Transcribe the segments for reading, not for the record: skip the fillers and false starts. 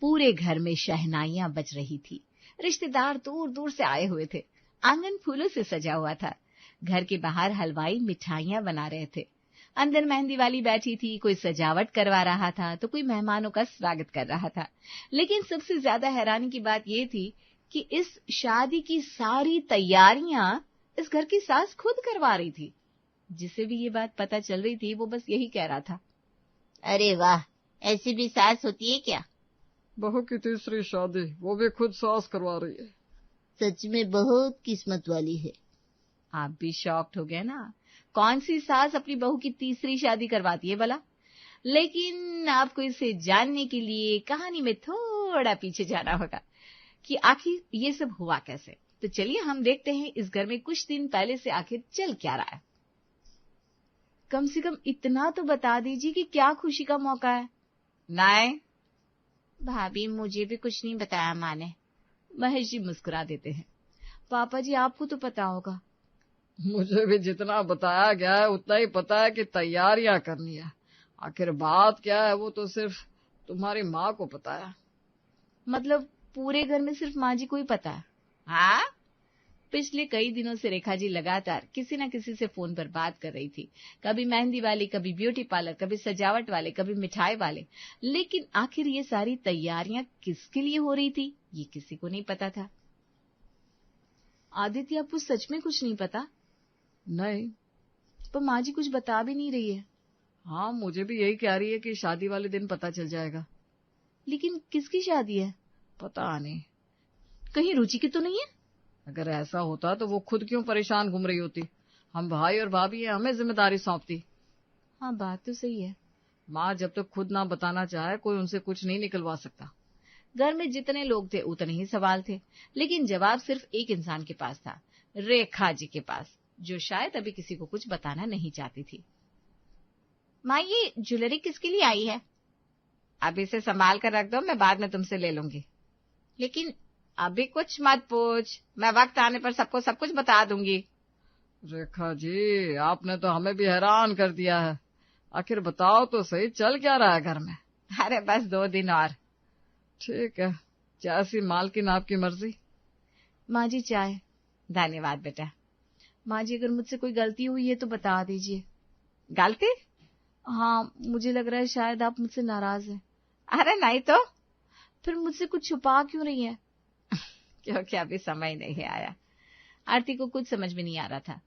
पूरे घर में शहनाइयां बज रही थी। रिश्तेदार दूर दूर से आए हुए थे। आंगन फूलों से सजा हुआ था। घर के बाहर हलवाई मिठाइयां बना रहे थे। अंदर मेहंदी वाली बैठी थी, कोई सजावट करवा रहा था तो कोई मेहमानों का स्वागत कर रहा था। लेकिन सबसे ज्यादा हैरानी की बात यह थी कि इस शादी की सारी तैयारियां इस घर की सास खुद करवा रही थी। जिसे भी ये बात पता चल रही थी वो बस यही कह रहा था, अरे वाह, ऐसी भी सास होती है क्या? बहू की तीसरी शादी, वो भी खुद सास करवा रही है। सच में बहुत किस्मत वाली है। आप भी शॉक्ड हो गए ना? कौन सी सास अपनी बहू की तीसरी शादी करवाती है भला? लेकिन आपको इसे जानने के लिए कहानी में थोड़ा पीछे जाना होगा कि आखिर ये सब हुआ कैसे। तो चलिए हम देखते हैं इस घर में कुछ दिन पहले से आखिर चल क्या रहा है। कम से कम इतना तो बता दीजिए कि क्या खुशी का मौका है। नहीं भाभी, मुझे भी कुछ नहीं बताया माँ ने। महेश जी मुस्कुरा देते हैं। पापा जी आपको तो पता होगा। मुझे भी जितना बताया गया है उतना ही पता है कि तैयारियां करनी है। आखिर बात क्या है वो तो सिर्फ तुम्हारी माँ को पता है। मतलब पूरे घर में सिर्फ माँ जी को ही पता है? हाँ, पिछले कई दिनों से रेखा जी लगातार किसी न किसी से फोन पर बात कर रही थी। कभी मेहंदी वाली, कभी ब्यूटी पार्लर, कभी सजावट वाले, कभी मिठाई वाले। लेकिन आखिर ये सारी तैयारियां किसके लिए हो रही थी ये किसी को नहीं पता था। आदित्य, आपको सच में कुछ नहीं पता? नहीं। पर माँ जी कुछ बता भी नहीं रही है। हाँ, मुझे भी यही कह रही है कि शादी वाले दिन पता चल जाएगा। लेकिन किसकी शादी है? पता नहीं। कहीं रुचि की तो नहीं है? अगर ऐसा होता तो वो खुद क्यों परेशान घूम रही होती। हम भाई और भाभी हैं, हमें जिम्मेदारी सौंपती। हाँ, बात तो सही है। माँ जब तक खुद ना बताना चाहे कोई उनसे कुछ नहीं निकलवा सकता। घर में जितने लोग थे उतने ही सवाल थे, लेकिन जवाब सिर्फ एक इंसान के पास था, रेखा जी के पास, जो शायद अभी किसी को कुछ बताना नहीं चाहती थी। माँ, ये ज्वेलरी किसके लिए आई है? अब इसे संभाल कर रख दो, मैं बाद में तुमसे ले लूंगी। लेकिन अभी कुछ मत पूछ, मैं वक्त आने पर सबको सब कुछ बता दूंगी। रेखा जी, आपने तो हमें भी हैरान कर दिया है। आखिर बताओ तो सही, चल क्या रहा है घर में? अरे बस 2 दिन और। ठीक है, जैसी मालकिन आपकी मर्जी। माँ जी चाय। धन्यवाद बेटा। माँ जी, अगर मुझसे कोई गलती हुई है तो बता दीजिए। गलती? हाँ, मुझे लग रहा है शायद आप मुझसे नाराज हैं। अरे नहीं तो। फिर मुझसे कुछ छुपा क्यों रही है? क्योंकि अभी समय नहीं आया। आरती को कुछ समझ में नहीं आ रहा था,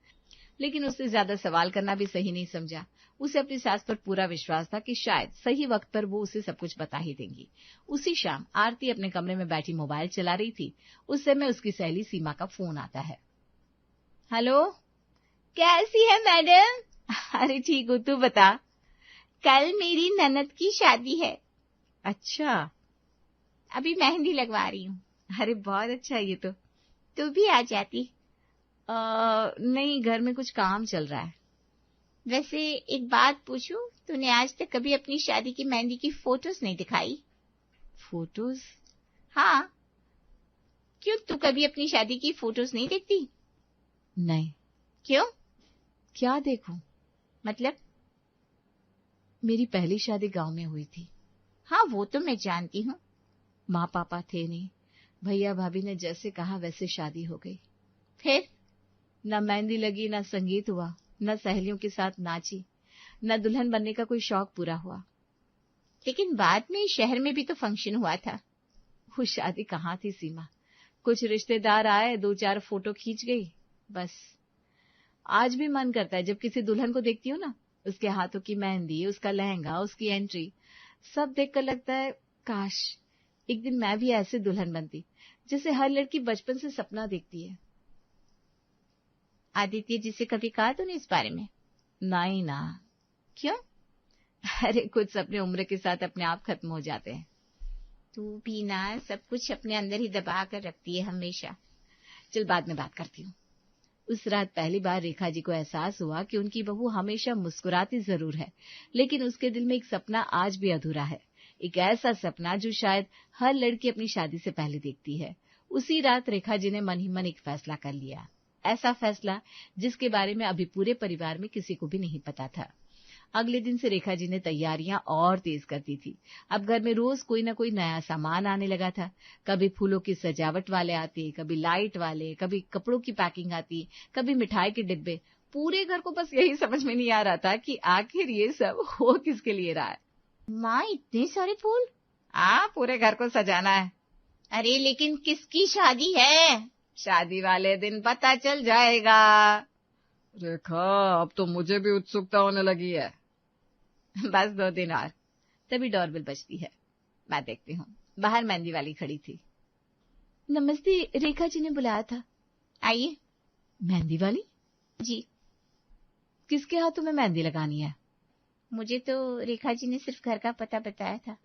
लेकिन उससे ज्यादा सवाल करना भी सही नहीं समझा। उसे अपनी सास पर पूरा विश्वास था कि शायद सही वक्त पर वो उसे सब कुछ बता ही देंगी। उसी शाम आरती अपने कमरे में बैठी मोबाइल चला रही थी। उस समय उसकी सहेली सीमा का फोन आता है। हेलो, कैसी है मैडम? अरे ठीक हूँ, तू बता। कल मेरी ननद की शादी है। अच्छा, अभी मेहंदी लगवा रही हूँ। अरे बहुत अच्छा है ये तो। तू भी आ जाती। नहीं, घर में कुछ काम चल रहा है। वैसे एक बात पूछूं, तूने आज तक कभी अपनी शादी की मेहंदी की फोटोज नहीं दिखाई? फोटोज? हाँ, क्यों तू कभी अपनी शादी की फोटोज नहीं देखती? नहीं। क्यों? क्या देखूं? मतलब? मेरी पहली शादी गांव में हुई थी। हाँ, वो तो मैं जानती हूँ। माँ पापा थे नहीं, भैया भाभी ने जैसे कहा वैसे शादी हो गई। फिर? न मेहंदी लगी, न संगीत हुआ, न सहेलियों के साथ नाची, न दुल्हन बनने का कोई शौक पूरा हुआ। लेकिन बाद में शहर में भी तो फंक्शन हुआ था। वो शादी कहाँ थी सीमा? कुछ रिश्तेदार आए, 2-4 फोटो खींच गई, बस। आज भी मन करता है जब किसी दुल्हन को देखती हूँ ना, उसके हाथों की मेहंदी, उसका लहंगा, उसकी एंट्री, सब देखकर लगता है काश एक दिन मैं भी ऐसे दुल्हन बनती जैसे हर लड़की बचपन से सपना देखती है। आदित्य जी से कभी कहा तूने इस बारे में? नहीं ना। क्यों? अरे कुछ सपने उम्र के साथ अपने आप खत्म हो जाते हैं। तू भी ना सब कुछ अपने अंदर ही दबा कर रखती है हमेशा। चल बाद में बात करती हूँ। उस रात पहली बार रेखा जी को एहसास हुआ कि उनकी बहू हमेशा मुस्कुराती जरूर है, लेकिन उसके दिल में एक सपना आज भी अधूरा है। एक ऐसा सपना जो शायद हर लड़की अपनी शादी से पहले देखती है। उसी रात रेखा जी ने मन ही मन एक फैसला कर लिया। ऐसा फैसला जिसके बारे में अभी पूरे परिवार में किसी को भी नहीं पता था। अगले दिन से रेखा जी ने तैयारियां और तेज कर दी थी। अब घर में रोज कोई ना कोई नया सामान आने लगा था। कभी फूलों की सजावट वाले आते, कभी लाइट वाले, कभी कपड़ों की पैकिंग आती, कभी मिठाई के डिब्बे। पूरे घर को बस यही समझ में नहीं आ रहा था कि आखिर ये सब हो किसके लिए रहा है। माँ, इतने सारे फूल? पूरे घर को सजाना है। अरे लेकिन किसकी शादी है? शादी वाले दिन पता चल जाएगा। रेखा, अब तो मुझे भी उत्सुकता होने लगी है। बस 2 दिन और। तभी डोरबेल बजती है। मैं देखती हूँ। बाहर मेहंदी वाली खड़ी थी। नमस्ते, रेखा जी ने बुलाया था। आइए। मेहंदी वाली? जी। किसके हाथों में मेहंदी लगानी है? मुझे तो रेखा जी ने सिर्फ घर का पता बताया था।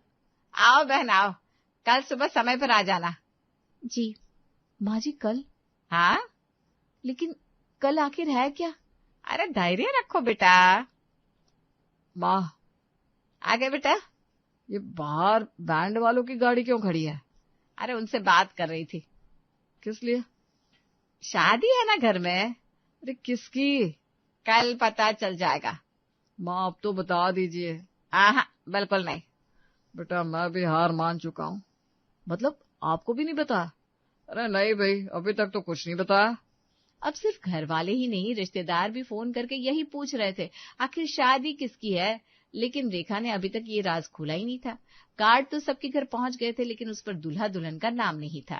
आओ बहन आओ, कल सुबह समय पर आ जाना। जी। माँ जी कल? हाँ, लेकिन कल आखिर है क्या? अरे धैर्य रखो बेटा। माँ, आगे बेटा। ये बाहर बैंड वालों की गाड़ी क्यों खड़ी है? अरे उनसे बात कर रही थी। किस लिए? शादी है ना घर में। अरे किसकी? कल पता चल जाएगा। माँ, अब तो बता दीजिए। हाँ, बिल्कुल नहीं। बेटा, मैं भी हार मान चुका हूँ। मतलब आपको भी नहीं बताया? अरे नहीं भाई, अभी तक तो कुछ नहीं बताया। अब सिर्फ घर वाले ही नहीं, रिश्तेदार भी फोन करके यही पूछ रहे थे आखिर शादी किसकी है। लेकिन रेखा ने अभी तक ये राज खोला ही नहीं था। कार्ड तो सबके घर पहुंच गए थे, लेकिन उस पर दूल्हा दुल्हन का नाम नहीं था।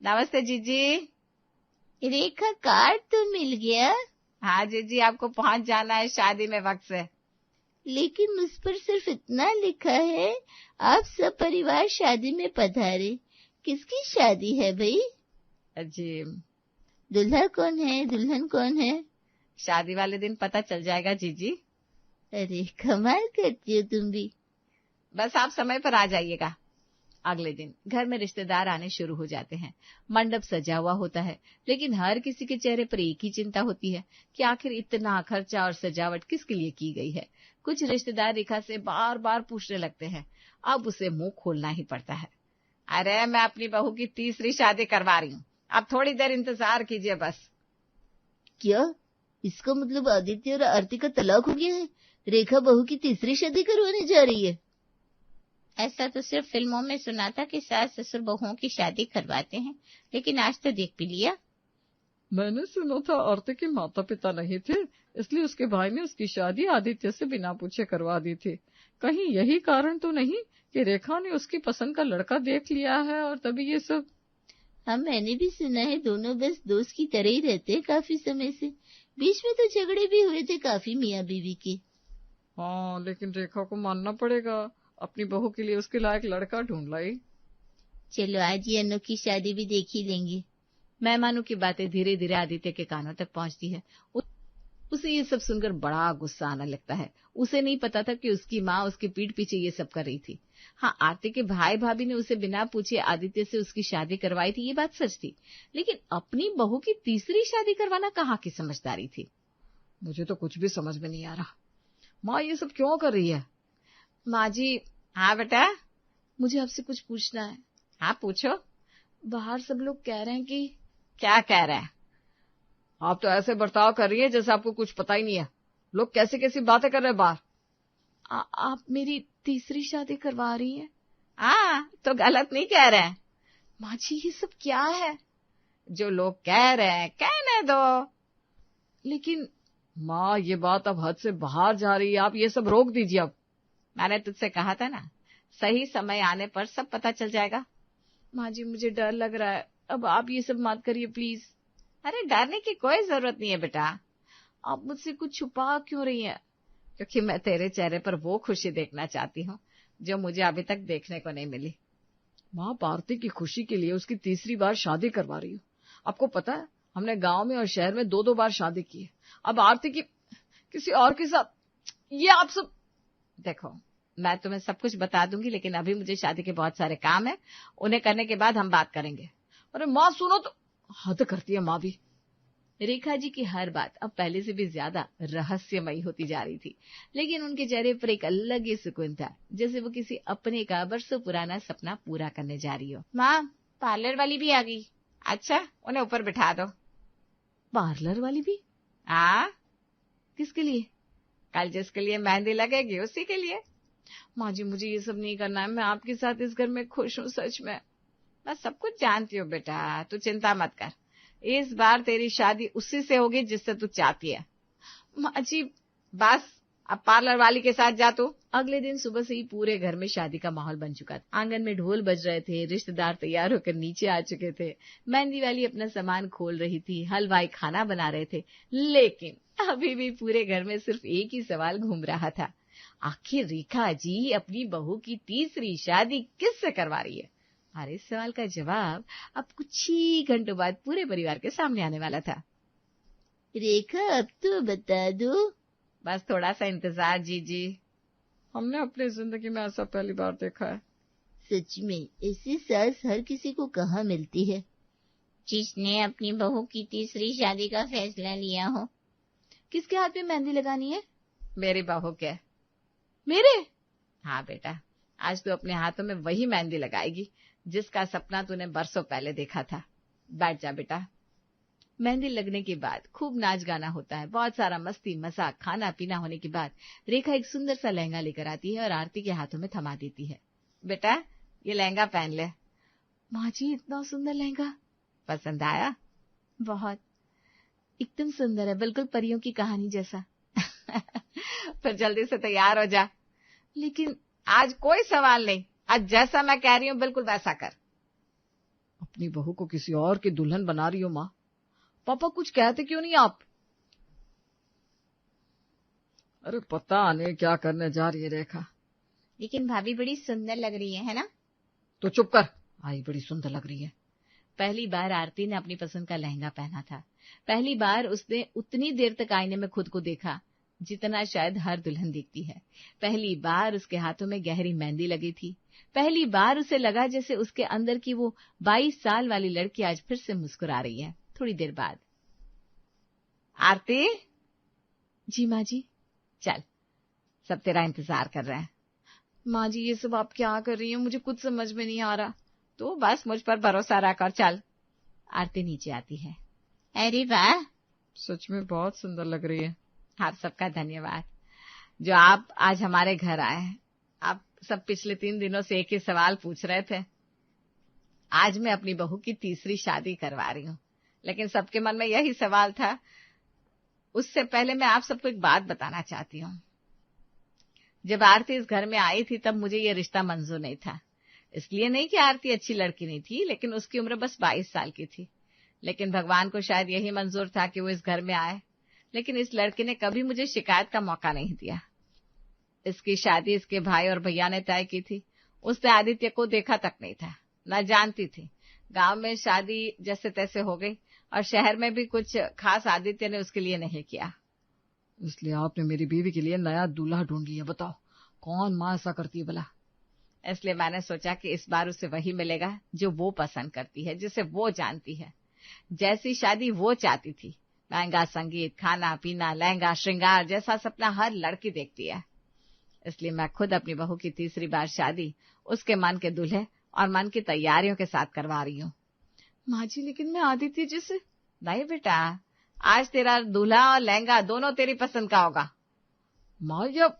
नमस्ते जीजी। रेखा, कार्ड तो मिल गया? हाँ जीजी, आपको पहुंच जाना है शादी में वक्त से। लेकिन उस पर सिर्फ इतना लिखा है, आप सब परिवार शादी में पधारे। किसकी शादी है भाई? जी, दूल्हा कौन है, दुल्हन कौन है? शादी वाले दिन पता चल जाएगा जीजी। अरे कमाल करती हो तुम भी। बस आप समय पर आ जाइएगा। अगले दिन घर में रिश्तेदार आने शुरू हो जाते हैं। मंडप सजा हुआ होता है, लेकिन हर किसी के चेहरे पर एक ही चिंता होती है कि आखिर इतना खर्चा और सजावट किसके लिए की गई है। कुछ रिश्तेदार रेखा से बार बार पूछने लगते हैं। अब उसे मुंह खोलना ही पड़ता है। अरे मैं अपनी बहू की 3री शादी करवा रही हूँ, अब थोड़ी देर इंतजार कीजिए बस। क्या? इसका मतलब आदित्य और आरती का तलाक हो गया है? रेखा बहू की 3री शादी करवाने जा रही है? ऐसा तो सिर्फ फिल्मों में सुना था कि सास ससुर बहुओं की शादी करवाते हैं, लेकिन आज तो देख भी लिया। मैंने सुना था आरती के माता पिता नहीं थे, इसलिए उसके भाई ने उसकी शादी आदित्य से बिना पूछे करवा दी थी। कहीं यही कारण तो नहीं कि रेखा ने उसकी पसंद का लड़का देख लिया है और तभी ये सब? हाँ, मैंने भी सुना है। दोनों बस दोस्त की तरह ही रहते हैं काफी समय से। बीच में तो झगड़े भी हुए थे काफी मियाँ बीवी के। हाँ, लेकिन रेखा को मानना पड़ेगा, अपनी बहू के लिए उसके लायक लड़का ढूंढ लाई। चलो आज ये अनोखी शादी भी देख ही लेंगे। मेहमानों की बातें धीरे धीरे आदित्य के कानों तक पहुंचती है। उसे ये सब सुनकर बड़ा गुस्सा आने लगता है। उसे नहीं पता था कि उसकी माँ उसके पीठ पीछे ये सब कर रही थी। हाँ, आरती के भाई भाभी ने उसे बिना पूछे आदित्य से उसकी शादी करवाई थी, ये बात सच थी। लेकिन अपनी बहू की 3री शादी करवाना कहाँ की समझदारी थी। मुझे तो कुछ भी समझ में नहीं आ रहा। माँ ये सब क्यों कर रही है? माँ जी। हाँ बेटा, मुझे आपसे कुछ पूछना है। हाँ पूछो। बाहर सब लोग कह रहे हैं कि... क्या कह रहे हैं? आप तो ऐसे बर्ताव कर रही है जैसे आपको कुछ पता ही नहीं है। लोग कैसी कैसी बातें कर रहे हैं बाहर। आप मेरी 3री शादी करवा रही हैं? हाँ, तो गलत नहीं कह रहे हैं। माँ जी ये सब क्या है? जो लोग कह रहे हैं कहने दो। लेकिन माँ, ये बात अब हद से बाहर जा रही है, आप ये सब रोक दीजिए। अब मैंने तुझसे कहा था ना, सही समय आने पर सब पता चल जाएगा। माँ जी मुझे डर लग रहा है, अब आप ये सब मत करिए प्लीज। अरे डरने की कोई जरूरत नहीं है बेटा। आप मुझसे कुछ छुपा क्यों रही हैं? क्योंकि मैं तेरे चेहरे पर वो खुशी देखना चाहती हूँ जो मुझे अभी तक देखने को नहीं मिली। माँ, आरती की खुशी के लिए उसकी 3री बार शादी करवा रही हूँ। आपको पता है, हमने गांव में और शहर में 2-2 बार शादी की है। अब आरती की किसी और के साथ, ये आप सब... देखो, मैं तुम्हें सब कुछ बता दूंगी, लेकिन अभी मुझे शादी के बहुत सारे काम है, उन्हें करने के बाद हम बात करेंगे। अरे माँ सुनो तो। हद करती है माँ भी। रेखा जी की हर बात अब पहले से भी ज्यादा रहस्यमयी होती जा रही थी, लेकिन उनके चेहरे पर एक अलग ही सुकून था, जैसे वो किसी अपने का बरसों पुराना सपना पूरा करने जा रही हो। माँ, पार्लर वाली भी आ गई। अच्छा, उन्हें ऊपर बिठा दो। पार्लर वाली भी? हाँ। किसके लिए? कल जिसके लिए मेहंदी लगेगी उसी के लिए। माँ जी मुझे ये सब नहीं करना है, मैं आपके साथ इस घर में खुश हूँ, सच में। मैं सब कुछ जानती हूँ बेटा, तू चिंता मत कर। इस बार तेरी शादी उसी से होगी जिससे तू चाहती है। माँ जी बस अब पार्लर वाली के साथ जा तू। अगले दिन सुबह से ही पूरे घर में शादी का माहौल बन चुका था। आंगन में ढोल बज रहे थे, रिश्तेदार तैयार होकर नीचे आ चुके थे, मेहंदी वाली अपना सामान खोल रही थी, हलवाई खाना बना रहे थे। लेकिन अभी भी पूरे घर में सिर्फ एक ही सवाल घूम रहा था, आखिर रेखा जी अपनी बहू की तीसरी शादी किससे करवा रही है? और इस सवाल का जवाब अब कुछ ही घंटों बाद पूरे परिवार के सामने आने वाला था। रेखा अब तो बता दो। बस थोड़ा सा इंतजार जीजी। हमने अपनी जिंदगी में ऐसा पहली बार देखा है। सच में ऐसी सास हर किसी को कहाँ मिलती है जिसने अपनी बहू की तीसरी शादी का फैसला लिया हो। किसके हाथ में मेहंदी लगानी है? मेरी बहू के। मेरे? हाँ बेटा, आज तू अपने हाथों में वही मेहंदी लगाएगी जिसका सपना तूने बरसों पहले देखा था। बैठ जा बेटा। मेहंदी लगने के बाद खूब नाच गाना होता है, बहुत सारा मस्ती मजाक खाना पीना होने के बाद रेखा एक सुंदर सा लहंगा लेकर आती है और आरती के हाथों में थमा देती है। बेटा ये लहंगा पहन ले। माँ जी इतना सुंदर लहंगा, पसंद आया? बहुत, एकदम सुंदर है, बिल्कुल परियों की कहानी जैसा। फिर जल्दी से तैयार हो जा। लेकिन आज कोई सवाल नहीं, आज जैसा मैं कह रही हूँ बिल्कुल वैसा कर। अपनी बहू को किसी और की दुल्हन बना रही हो माँ? पापा कुछ कहते क्यों नहीं आप? अरे पता नहीं क्या करने जा रही है रेखा। लेकिन भाभी बड़ी सुंदर लग रही है ना? तो चुप कर, आई बड़ी सुंदर लग रही है। पहली बार आरती ने अपनी पसंद का लहंगा पहना था। पहली बार उसने उतनी देर तक आईने में खुद को देखा जितना शायद हर दुल्हन देखती है। पहली बार उसके हाथों में गहरी मेहंदी लगी थी। पहली बार उसे लगा जैसे उसके अंदर की वो 22 साल वाली लड़की आज फिर से मुस्कुरा रही है। थोड़ी देर बाद, आरती। जी माँ जी। चल, सब तेरा इंतजार कर रहे हैं। माँ जी ये सब आप क्या कर रही हैं, मुझे कुछ समझ में नहीं आ रहा। तो बस मुझ पर भरोसा रख और चल। आरती नीचे आती है। अरे वाह, सच में बहुत सुंदर लग रही है। आप सबका धन्यवाद जो आप आज हमारे घर आए हैं। आप सब पिछले 3 दिनों से एक ही सवाल पूछ रहे थे। आज मैं अपनी बहू की तीसरी शादी करवा रही हूँ, लेकिन सबके मन में यही सवाल था। उससे पहले मैं आप सबको एक बात बताना चाहती हूँ। जब आरती इस घर में आई थी तब मुझे ये रिश्ता मंजूर नहीं था। इसलिए नहीं कि आरती अच्छी लड़की नहीं थी, लेकिन उसकी उम्र बस 22 साल की थी। लेकिन भगवान को शायद यही मंजूर था कि वो इस घर में आए। लेकिन इस लड़के ने कभी मुझे शिकायत का मौका नहीं दिया। इसकी शादी इसके भाई और भैया ने तय की थी। उसने आदित्य को देखा तक नहीं था, न जानती थी। गांव में शादी जैसे तैसे हो गई और शहर में भी कुछ खास आदित्य ने उसके लिए नहीं किया। इसलिए आपने मेरी बीवी के लिए नया दूल्हा ढूंढ लिया। बताओ कौन माँ ऐसा करती है भला? इसलिए मैंने सोचा कि इस बार उसे वही मिलेगा जो वो पसंद करती है, जिसे वो जानती है। जैसी शादी वो चाहती थी, महंगा संगीत, खाना पीना, लहंगा श्रृंगार जैसा सपना हर लड़की देखती है। इसलिए मैं खुद अपनी बहू की तीसरी बार शादी उसके मन के दूल्हे और मन की तैयारियों के साथ करवा रही हूँ। माँ जी लेकिन मैं आदित्य जी से। नहीं बेटा, आज तेरा दूल्हा और लहंगा दोनों तेरी पसंद का होगा। माँ जब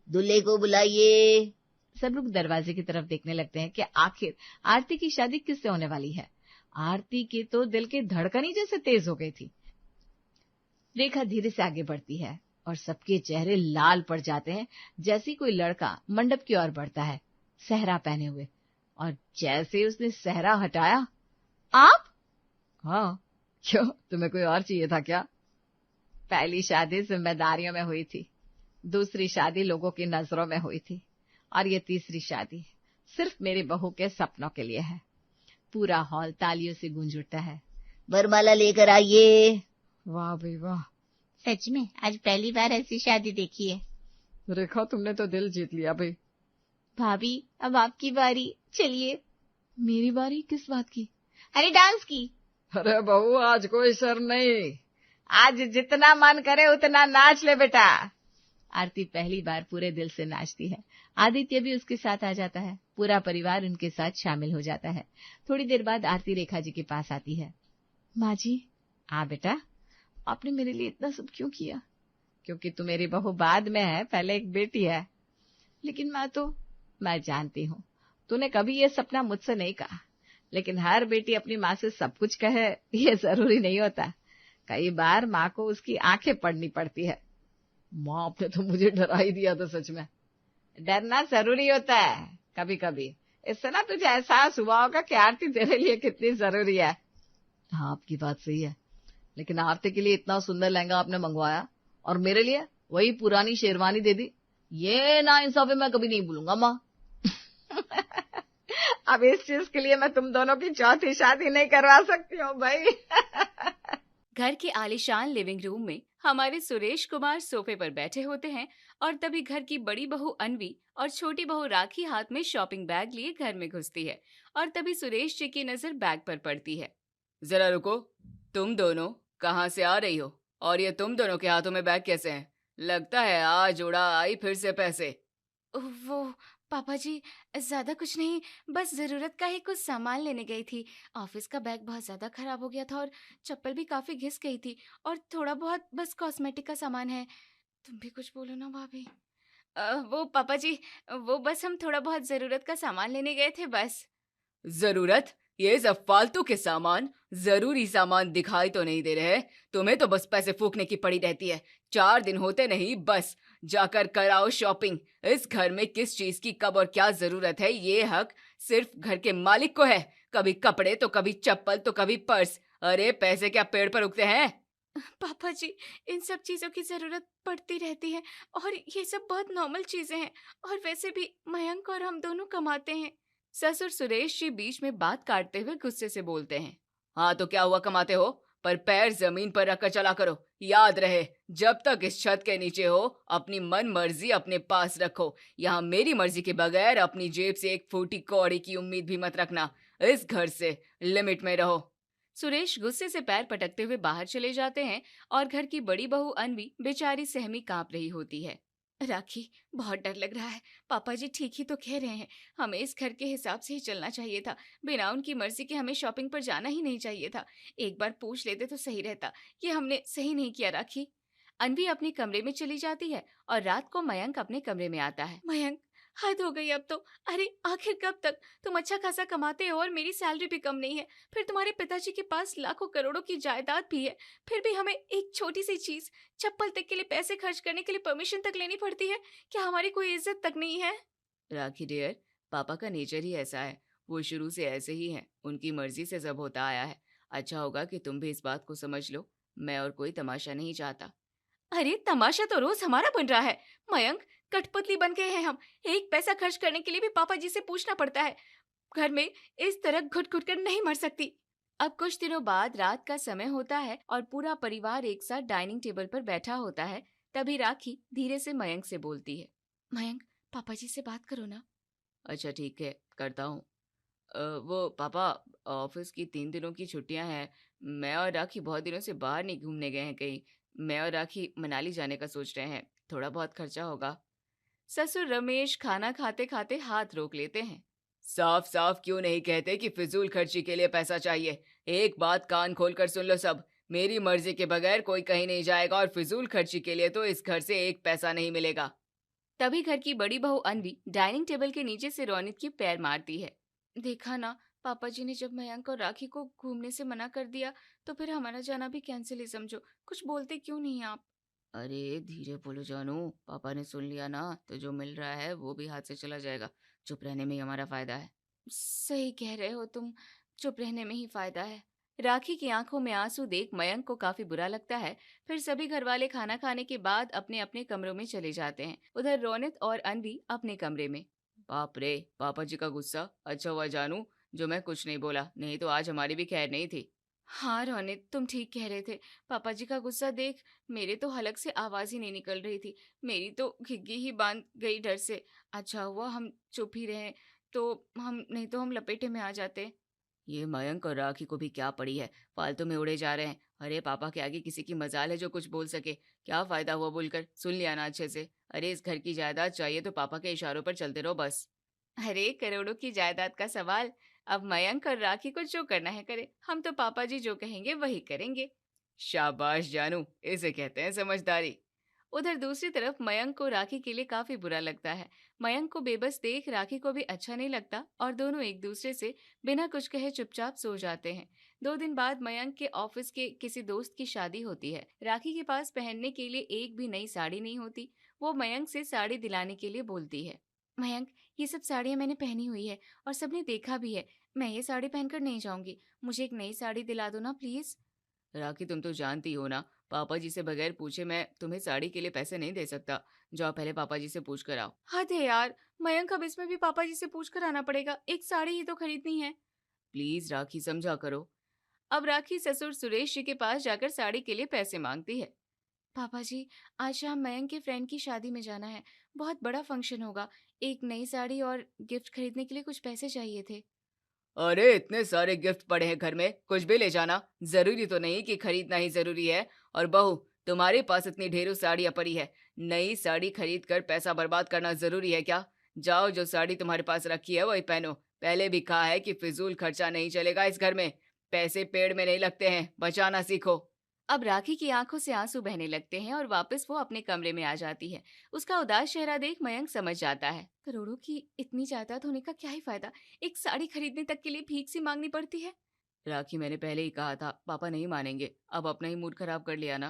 दूल्हे को बुलाइए। सब लोग दरवाजे की तरफ देखने लगते हैं कि आखिर आरती की शादी किससे होने वाली है। आरती की तो दिल की धड़कन ही जैसे तेज हो गई थी। रेखा धीरे से आगे बढ़ती है और सबके चेहरे लाल पड़ जाते हैं जैसे कोई लड़का मंडप की ओर बढ़ता है सहरा पहने हुए। और जैसे उसने सहरा हटाया, आप? हाँ, क्यों तुम्हें कोई और चाहिए था क्या? पहली शादी जिम्मेदारियों में हुई थी, दूसरी शादी लोगों की नजरों में हुई थी, और ये तीसरी शादी सिर्फ मेरी बहू के सपनों के लिए है। पूरा हॉल तालियों से गूंज उठता है। वरमाला लेकर आइए। वाह भाई वाह, सच में आज पहली बार ऐसी शादी देखी है। रेखा तुमने तो दिल जीत लिया भाई। भाभी अब आपकी बारी, चलिए। मेरी बारी? किस बात की? अरे डांस की। अरे बहू आज कोई शर्म नहीं, आज जितना मन करे उतना नाच ले बेटा। आरती पहली बार पूरे दिल से नाचती है। आदित्य भी उसके साथ आ जाता है। पूरा परिवार उनके साथ शामिल हो जाता है। थोड़ी देर बाद आरती रेखा जी के पास आती है। माँ जी। हाँ बेटा, आपने मेरे लिए इतना सब क्यों किया? क्योंकि तू मेरी बहू बाद में है, पहले एक बेटी है। लेकिन मैं जानती हूँ तूने कभी ये सपना मुझसे नहीं कहा, लेकिन हर बेटी अपनी माँ से सब कुछ कहे ये जरूरी नहीं होता। कई बार माँ को उसकी आंखें पढ़नी पड़ती है। माँ आपने तो मुझे डरा ही दिया था सच में। डरना जरूरी होता है कभी कभी, इससे ना तुझे एहसास हुआ होगा कि आरती तेरे लिए कितनी जरूरी है। हाँ आपकी बात सही है, लेकिन आरती के लिए इतना सुंदर लहंगा आपने मंगवाया और मेरे लिए वही पुरानी शेरवानी दे दी, ये नाइंसाफी मैं कभी नहीं भूलूंगा माँ। अब इस चीज के लिए मैं तुम दोनों की चौथी शादी नहीं करवा सकती हूँ भाई। घर के आलीशान लिविंग रूम में हमारे सुरेश कुमार सोफे पर बैठे होते हैं और तभी घर की बड़ी बहू अन्वी और छोटी बहू राखी हाथ में शॉपिंग बैग लिए घर में घुसती है और तभी सुरेश जी की नजर बैग पर पड़ती है। जरा रुको, तुम दोनों कहाँ से आ रही हो और ये तुम दोनों के हाथों में बैग कैसे हैं? लगता है आज उड़ा आई फिर से पैसे। वो पापा जी, ज्यादा कुछ नहीं, बस जरूरत का ही कुछ सामान लेने गई थी। ऑफिस का बैग बहुत ज्यादा खराब हो गया था और चप्पल भी काफी घिस गई थी और थोड़ा बहुत बस कॉस्मेटिक का सामान है। तुम भी कुछ बोलो ना भाभी। वो पापा जी, वो बस हम थोड़ा बहुत जरूरत का सामान लेने गए थे बस। जरूरत? ये सब फालतू के सामान जरूरी सामान दिखाई तो नहीं दे रहे। तुम्हें तो बस पैसे फूकने की पड़ी रहती है। 4 दिन होते नहीं, बस जाकर कराओ शॉपिंग। इस घर में किस चीज की कब और क्या जरूरत है, ये हक सिर्फ घर के मालिक को है। कभी कपड़े तो कभी चप्पल तो कभी पर्स। अरे पैसे क्या पेड़ पर उगते हैं? पापा जी, इन सब चीजों की जरूरत पड़ती रहती है और ये सब बहुत नॉर्मल चीजें हैं और वैसे भी मयंक और हम दोनों कमाते हैं। ससुर सुरेश जी बीच में बात काटते हुए गुस्से से बोलते हैं। हाँ तो क्या हुआ, कमाते हो, पर पैर जमीन पर रखकर चला करो। याद रहे, जब तक इस छत के नीचे हो अपनी मन मर्जी अपने पास रखो। यहाँ मेरी मर्जी के बगैर अपनी जेब से एक फूटी कौड़ी की उम्मीद भी मत रखना। इस घर से लिमिट में रहो। सुरेश गुस्से से पैर पटकते हुए बाहर चले जाते हैं और घर की बड़ी बहू अन्वी बेचारी सहमी कांप रही होती है। राखी, बहुत डर लग रहा है। पापा जी ठीक ही तो कह रहे हैं, हमें इस घर के हिसाब से ही चलना चाहिए था। बिना उनकी मर्जी के हमें शॉपिंग पर जाना ही नहीं चाहिए था। एक बार पूछ लेते तो सही रहता। ये हमने सही नहीं किया राखी। अन्वी अपने कमरे में चली जाती है और रात को मयंक अपने कमरे में आता है। मयंक, हद हो गई अब तो। अरे आखिर कब तक? तुम अच्छा खासा कमाते हो और मेरी सैलरी भी कम नहीं है। फिर तुम्हारे पिताजी के पास लाखों करोड़ों की जायदाद भी है, फिर भी हमें एक छोटी सी चीज, चप्पल तक के लिए पैसे खर्च करने के लिए परमिशन तक लेनी पड़ती है। क्या हमारी कोई इज्जत तक नहीं है? राखी डियर, पापा का नेचर ही ऐसा है। वो शुरू से ऐसे ही हैं। उनकी मर्जी से सब होता आया है। अच्छा होगा कि तुम भी इस बात को समझ लो। मैं और कोई तमाशा नहीं चाहता। अरे तमाशा तो रोज हमारा बन रहा है मयंक। कठपुतली बन गए हैं हम। एक पैसा खर्च करने के लिए भी पापा जी से पूछना पड़ता है। घर में इस तरह घुट घुट कर नहीं मर सकती। अब कुछ दिनों बाद रात का समय होता है और पूरा परिवार एक साथ डाइनिंग टेबल पर बैठा होता है। तभी राखी धीरे से मयंक से बोलती है। मयंक, पापा जी से बात करो ना। अच्छा ठीक है, करता हूँ। वो पापा, ऑफिस की 3 दिनों की छुट्टियां हैं। मैं और राखी बहुत दिनों से बाहर नहीं घूमने गए हैं कहीं। मैं और राखी मनाली जाने का सोच रहे हैं। थोड़ा बहुत खर्चा होगा। ससुर रमेश खाना खाते खाते हाथ रोक लेते हैं। साफ साफ क्यों नहीं कहते कि फिजूल खर्ची के लिए पैसा चाहिए? एक बात कान खोलकर सुन लो सब। मेरी मर्जी के बगैर कोई कहीं नहीं जाएगा और फिजूल खर्ची के लिए तो इस घर से एक पैसा नहीं मिलेगा। तभी घर की बड़ी बहू अन्वी डाइनिंग टेबल के नीचे से रोनित की पैर मारती है। देखा ना, पापा जी ने जब मयंक और राखी को घूमने से मना कर दिया तो फिर हमारा जाना भी कैंसिल ही समझो। कुछ बोलते क्यों नहीं आप? अरे धीरे बोलो जानू, पापा ने सुन लिया ना तो जो मिल रहा है वो भी हाथ से चला जाएगा। चुप रहने में ही हमारा फायदा है। सही कह रहे हो तुम, चुप रहने में ही फायदा है। राखी की आंखों में आंसू देख मयंक को काफी बुरा लगता है। फिर सभी घर वाले खाना खाने के बाद अपने अपने कमरों में चले जाते हैं। उधर रोनित और अन्वी अपने कमरे में। बाप रे, पापा जी का गुस्सा। अच्छा हुआ जानू जो मैं कुछ नहीं बोला, नहीं तो आज हमारी भी खैर नहीं थी। हाँ रोनित, तुम ठीक कह रहे थे। पापा जी का गुस्सा देख मेरे तो हलक से आवाज ही नहीं निकल रही थी। मेरी तो घिग्गी ही बांध गई डर से। अच्छा हुआ हम चुप ही रहे, तो नहीं तो हम लपेटे में आ जाते। ये मयंक और राखी को भी क्या पड़ी है, फालतू में उड़े जा रहे हैं। अरे पापा के आगे किसी की मजाल है जो कुछ बोल सके? क्या फायदा हुआ बोलकर? सुन लिया ना अच्छे से। अरे इस घर की जायदाद चाहिए तो पापा के इशारों पर चलते रहो बस। अरे करोड़ों की जायदाद का सवाल। अब मयंक और राखी को जो करना है करे, हम तो पापा जी जो कहेंगे वही करेंगे। शाबाश जानू, इसे कहते हैं समझदारी। उधर दूसरी तरफ मयंक को राखी के लिए काफी बुरा लगता है। मयंक को बेबस देख राखी को भी अच्छा नहीं लगता और दोनों एक दूसरे से बिना कुछ कहे चुपचाप सो जाते हैं। 2 दिन बाद मयंक के ऑफिस के किसी दोस्त की शादी होती है। राखी के पास पहनने के लिए एक भी नई साड़ी नहीं होती। वो मयंक से साड़ी दिलाने के लिए बोलती है। मयंक, ये सब साड़ियां मैंने पहनी हुई है और सबने देखा भी है। मैं ये साड़ी पहनकर नहीं जाऊंगी। मुझे एक नई साड़ी दिला दो ना प्लीज। राखी, तुम तो जानती हो ना, पापा जी से बगैर पूछे मैं तुम्हें साड़ी के लिए पैसे नहीं दे सकता। जाओ पहले पापा जी से पूछ कर आओ। हद है यार, मयंक अब इसमें भी पापा जी से पूछ कर आना पड़ेगा। एक साड़ी ही तो खरीदनी है। प्लीज राखी, समझा करो। अब राखी ससुर सुरेश जी के पास जाकर साड़ी के लिए पैसे मांगती है। पापा जी, आज शाम मयंक के फ्रेंड की शादी में जाना है। बहुत बड़ा फंक्शन होगा। एक नई साड़ी और गिफ्ट खरीदने के लिए कुछ पैसे चाहिए थे। अरे इतने सारे गिफ्ट पड़े हैं घर में, कुछ भी ले जाना। जरूरी तो नहीं कि खरीदना ही जरूरी है। और बहू, तुम्हारे पास इतनी ढेरों साड़ियां पड़ी है, नई साड़ी खरीद कर पैसा बर्बाद करना जरूरी है क्या? जाओ, जो साड़ी तुम्हारे पास रखी है वही पहनो। पहले भी कहा है कि फिजूल खर्चा नहीं चलेगा इस घर में। पैसे पेड़ में नहीं लगते हैं, बचाना सीखो। अब राखी की आंखों से आंसू बहने लगते हैं और वापस वो अपने कमरे में आ जाती है। उसका उदास चेहरा देख मयंक समझ जाता है, करोड़ों की इतनी जायदाद होने का क्या ही फायदा, एक साड़ी खरीदने तक के लिए भीख सी मांगनी पड़ती है। राखी, मैंने पहले ही कहा था, पापा नहीं मानेंगे। अब अपना ही मूड खराब कर लिया ना।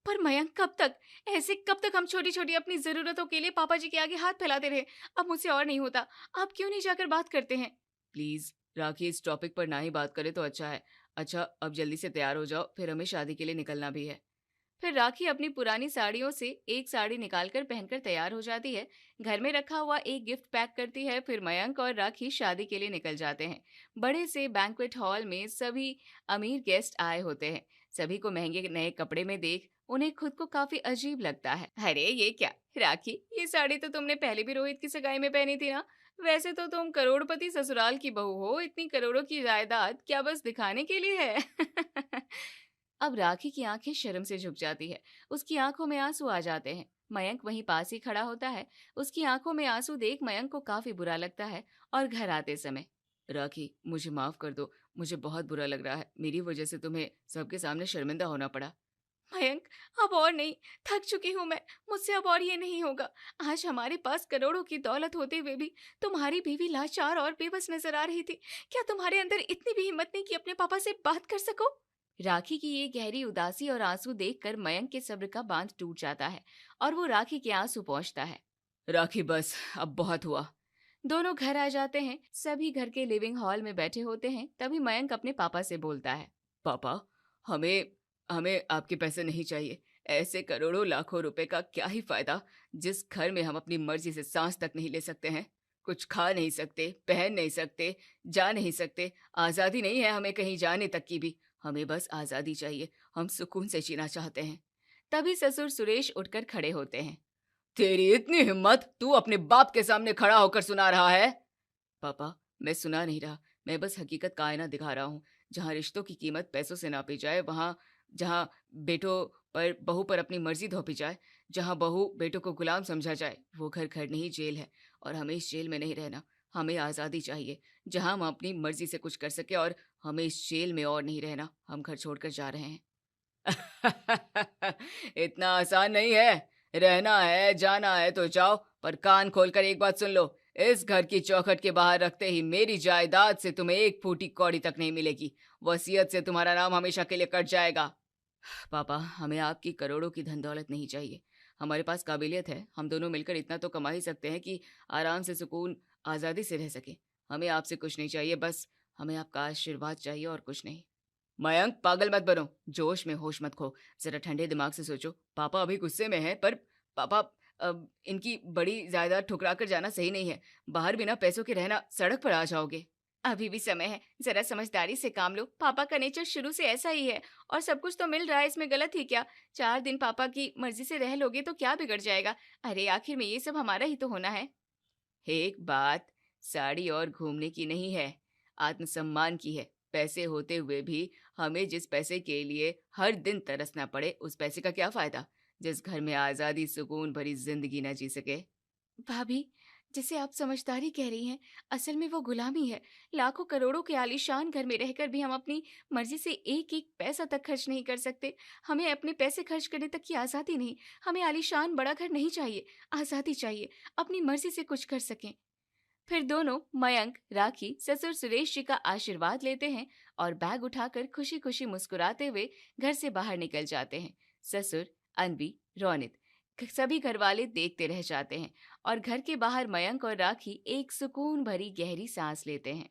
पर मयंक, कब तक ऐसे, कब तक हम छोटी छोटी अपनी जरूरतों के लिए पापा जी के आगे हाथ फैलाते रहे? अब मुझसे और नहीं होता। आप क्यों नहीं जाकर बात करते हैं? प्लीज राखी, इस टॉपिक पर ना ही बात करे तो अच्छा है। अच्छा, अब जल्दी से तैयार हो जाओ, फिर हमें शादी के लिए निकलना भी है। फिर राखी अपनी पुरानी साड़ियों से एक साड़ी निकालकर पहनकर तैयार हो जाती है। घर में रखा हुआ एक गिफ्ट पैक करती है। फिर मयंक और राखी शादी के लिए निकल जाते हैं। बड़े से बैंक्वेट हॉल में सभी अमीर गेस्ट आए होते हैं। सभी को महंगे नए कपड़े में देख उन्हें खुद को काफी अजीब लगता है। अरे ये क्या राखी, ये साड़ी तो तुमने पहले भी रोहित की सगाई में पहनी थी ना। वैसे तो तुम करोड़पति ससुराल की बहू हो। इतनी करोड़ों की जायदाद क्या बस दिखाने के लिए है? अब राखी की आंखें शर्म से झुक जाती है। उसकी आंखों में आंसू आ जाते हैं। मयंक वहीं पास ही खड़ा होता है। उसकी आंखों में आंसू देख मयंक को काफी बुरा लगता है और घर आते समय, राखी, मुझे माफ कर दो, मुझे बहुत बुरा लग रहा है। मेरी वजह से तुम्हें सबके सामने शर्मिंदा होना पड़ा। मयंक, अब और नहीं, थक चुकी हूँ मैं। मुझसे अब और ये नहीं होगा। आज हमारे पास करोड़ों की दौलत होते हुए भी तुम्हारी बीवी लाचार और बेबस नजर आ रही थी। क्या तुम्हारे अंदर इतनी भी हिम्मत नहीं कि अपने पापा से बात कर सको? राखी की ये गहरी उदासी और आंसू देखकर मयंक के सब्र का बांध टूट जाता है और वो राखी के आंसू पहुंचता है। राखी, बस अब बहुत हुआ। दोनों घर आ जाते हैं। सभी घर के लिविंग हॉल में बैठे होते हैं। तभी मयंक अपने पापा से बोलता है, पापा, हमें हमें आपके पैसे नहीं चाहिए। ऐसे करोड़ों लाखों रुपए का क्या ही फायदा, जिस घर में हम अपनी मर्जी से सांस तक नहीं ले सकते हैं, कुछ खा नहीं सकते, पहन नहीं सकते, जा नहीं सकते। आजादी नहीं है हमें कहीं जाने तक की भी। हमें बस आजादी चाहिए। हम सुकून से जीना चाहते हैं। तभी ससुर सुरेश उठकर खड़े होते हैं। तेरी इतनी हिम्मत, तू अपने बाप के सामने खड़ा होकर सुना रहा है? पापा, मैं सुना नहीं रहा, मैं बस हकीकत का आईना दिखा रहा हूँ। जहाँ रिश्तों की कीमत पैसों से नापी जाए, वहाँ जहाँ बेटों पर बहू पर अपनी मर्जी थोपी जाए, जहाँ बहू बेटों को गुलाम समझा जाए, वो घर घर नहीं जेल है। और हमें इस जेल में नहीं रहना। हमें आज़ादी चाहिए, जहाँ हम अपनी मर्जी से कुछ कर सके। और हमें इस जेल में और नहीं रहना। हम घर छोड़कर जा रहे हैं। इतना आसान नहीं है। रहना है, जाना है तो जाओ, पर कान खोलकर एक बात सुन लो। इस घर की चौखट के बाहर रखते ही मेरी जायदाद से तुम्हें एक फूटी कौड़ी तक नहीं मिलेगी। वसीयत से तुम्हारा नाम हमेशा के लिए कट जाएगा। पापा, हमें आपकी करोड़ों की धन दौलत नहीं चाहिए। हमारे पास काबिलियत है। हम दोनों मिलकर इतना तो कमा ही सकते हैं कि आराम से, सुकून, आज़ादी से रह सके। हमें आपसे कुछ नहीं चाहिए, बस हमें आपका आशीर्वाद चाहिए और कुछ नहीं। मयंक, पागल मत बनो, जोश में होश मत खो। जरा ठंडे दिमाग से सोचो। पापा अभी गुस्से में हैं, पर पापा, अब इनकी बड़ी जायदाद ठुकरा कर जाना सही नहीं है। बाहर बिना पैसों के रहना, सड़क पर आ जाओगे। अभी भी समय है, जरा समझदारी से काम लो। पापा का नेचर शुरू से ऐसा ही है और सब कुछ तो मिल रहा है, इसमें गलत ही क्या। 4 दिन पापा की मर्जी से रह लोगे तो क्या बिगड़ जाएगा? अरे आखिर में ये सब हमारा ही तो होना है। एक बात साड़ी और घूमने की नहीं है, आत्मसम्मान की है। पैसे होते हुए भी हमें जिस पैसे के लिए हर दिन तरसना पड़े, उस पैसे का क्या फायदा, जिस घर में आजादी, सुकून भरी जिंदगी न जी सके। भाभी, जिसे आप समझदारी कह रही हैं, असल में वो गुलामी है। लाखों करोड़ों के आलीशान घर में रहकर भी हम अपनी मर्जी से एक एक पैसा तक खर्च नहीं कर सकते। हमें अपने पैसे खर्च करने तक की आज़ादी नहीं। हमें आलीशान बड़ा घर नहीं चाहिए, आज़ादी चाहिए, अपनी मर्जी से कुछ कर सकें। फिर दोनों मयंक, राखी ससुर सुरेश जी का आशीर्वाद लेते हैं और बैग उठाकर खुशी खुशी मुस्कुराते हुए घर से बाहर निकल जाते हैं। ससुर, अनवी, रोनित सभी घरवाले देखते रह जाते हैं और घर के बाहर मयंक और राखी एक सुकून भरी गहरी सांस लेते हैं।